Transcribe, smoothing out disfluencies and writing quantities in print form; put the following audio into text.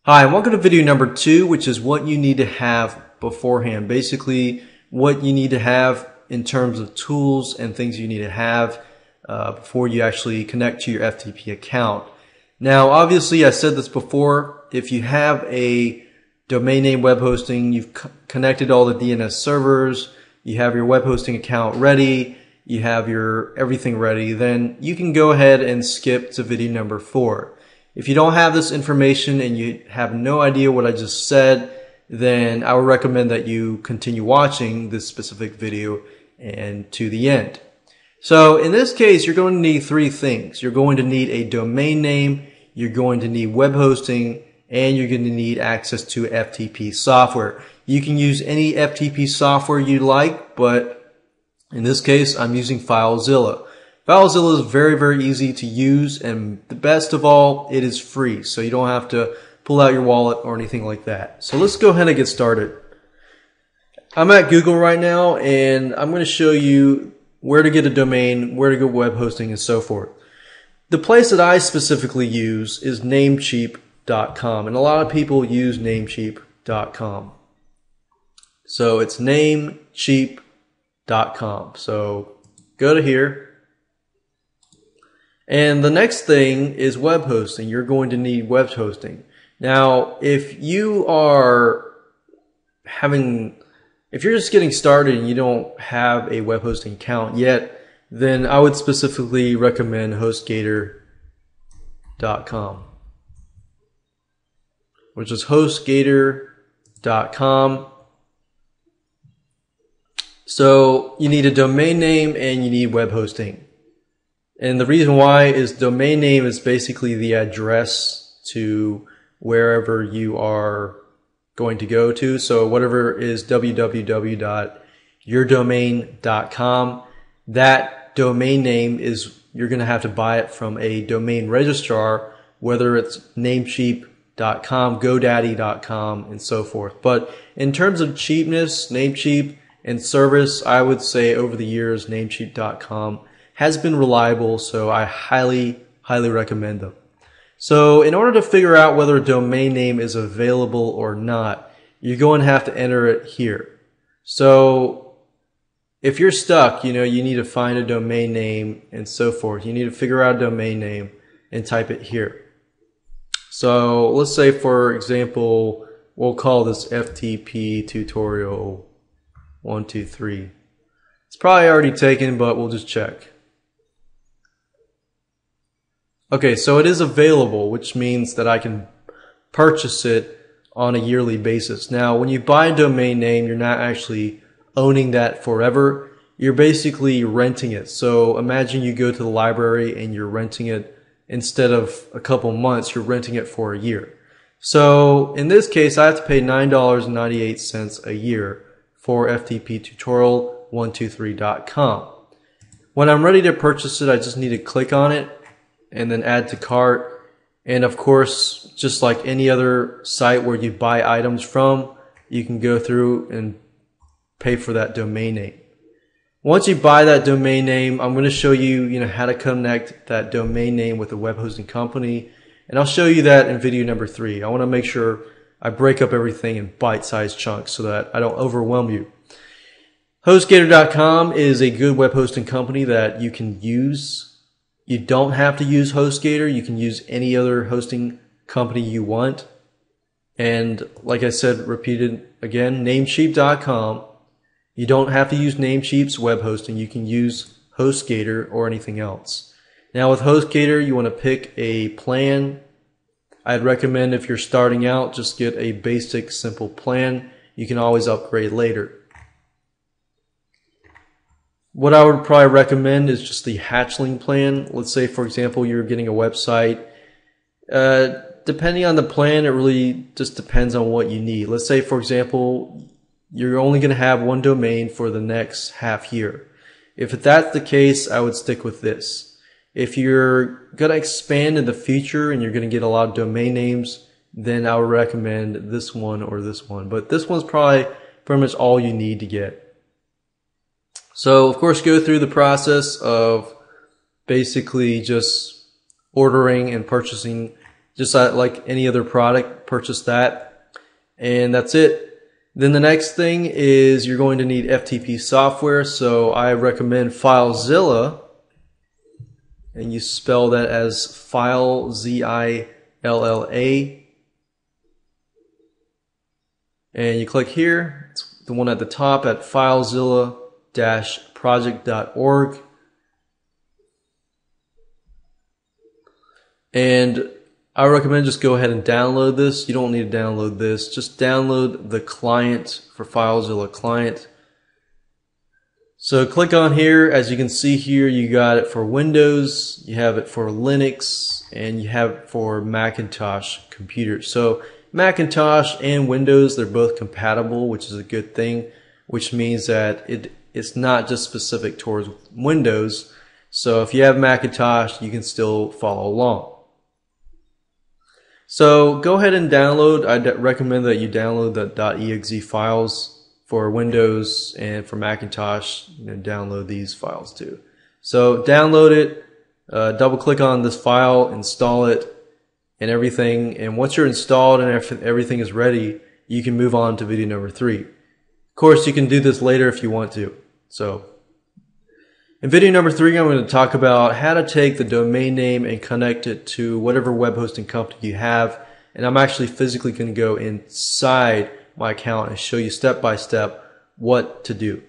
Hi, and welcome to video number 2, which is what you need to have beforehand. Basically, what you need to have in terms of tools and things you need to have before you actually connect to your FTP account. Now, obviously, I said this before, if you have a domain name web hosting, you've connected all the DNS servers, you have your web hosting account ready, you have your everything ready, then you can go ahead and skip to video number 4. If you don't have this information and you have no idea what I just said, then I would recommend that you continue watching this specific video and to the end. So in this case, you're going to need 3 things. You're going to need a domain name, you're going to need web hosting, and you're going to need access to FTP software. You can use any FTP software you like, but in this case, I'm using FileZilla. FileZilla is very, very easy to use, and the best of all, it is free, so you don't have to pull out your wallet or anything like that. So let's go ahead and get started. I'm at Google right now, and I'm going to show you where to get a domain, where to go web hosting, and so forth. The place that I specifically use is Namecheap.com, and a lot of people use Namecheap.com. So it's Namecheap.com. So go to here. And the next thing is web hosting. You're going to need web hosting. Now, if you're just getting started and you don't have a web hosting account yet, then I would specifically recommend HostGator.com, which is HostGator.com. So you need a domain name and you need web hosting. And the reason why is domain name is basically the address to wherever you are going to go to. So whatever is www.yourdomain.com, that domain name is, you're going to have to buy it from a domain registrar, whether it's Namecheap.com, GoDaddy.com, and so forth. But in terms of cheapness, Namecheap, and service, I would say over the years, Namecheap.com has been reliable, so I highly recommend them. So in order to figure out whether a domain name is available or not, you're going to have to enter it here. So if you're stuck, you need to find a domain name and so forth. You need to figure out a domain name and type it here. So let's say, for example, we'll call this FTP Tutorial 123. It's probably already taken, but we'll just check. Okay, so it is available, which means that I can purchase it on a yearly basis. Now, when you buy a domain name, you're not actually owning that forever. You're basically renting it. So imagine you go to the library and you're renting it, instead of a couple months, you're renting it for a year. So in this case, I have to pay $9.98 a year for FTP Tutorial 123.com. When I'm ready to purchase it, I just need to click on it and then add to cart. And of course, just like any other site where you buy items from, you can go through and pay for that domain name. Once you buy that domain name, I'm going to show you, how to connect that domain name with a web hosting company, and I'll show you that in video number 3. I want to make sure I break up everything in bite-sized chunks so that I don't overwhelm you. HostGator.com is a good web hosting company that you can use. You don't have to use HostGator. You can use any other hosting company you want. And like I said, repeated again, Namecheap.com. You don't have to use Namecheap's web hosting. You can use HostGator or anything else. Now with HostGator, you want to pick a plan. I'd recommend, if you're starting out, just get a basic, simple plan. You can always upgrade later. What I would probably recommend is just the hatchling plan. Let's say, for example, you're getting a website. Depending on the plan, it really just depends on what you need. Let's say, for example, you're only going to have one domain for the next half year. If that's the case, I would stick with this. If you're going to expand in the future and you're going to get a lot of domain names, then I would recommend this one or this one. But this one's probably pretty much all you need to get. So, of course, go through the process of basically just ordering and purchasing just like any other product, purchase that, and that's it. Then the next thing is you're going to need FTP software, so I recommend FileZilla, and you spell that as File Zilla, and you click here. It's the one at the top at FileZilla-project.org. And I recommend just go ahead and download this. You don't need to download this. Just download the client for FileZilla client. So click on here. As you can see here, you got it for Windows, you have it for Linux, and you have it for Macintosh computers. So Macintosh and Windows, they're both compatible, which is a good thing, which means that it's not just specific towards Windows. So if you have Macintosh, you can still follow along. So go ahead and download. I recommend that you download the .exe files for Windows, and for Macintosh, download these files too. So download it, double click on this file, install it, and everything. And once you're installed and everything is ready, you can move on to video number 3. Of course, you can do this later if you want to. So in video number 3, I'm going to talk about how to take the domain name and connect it to whatever web hosting company you have. And I'm actually physically going to go inside my account and show you step by step what to do.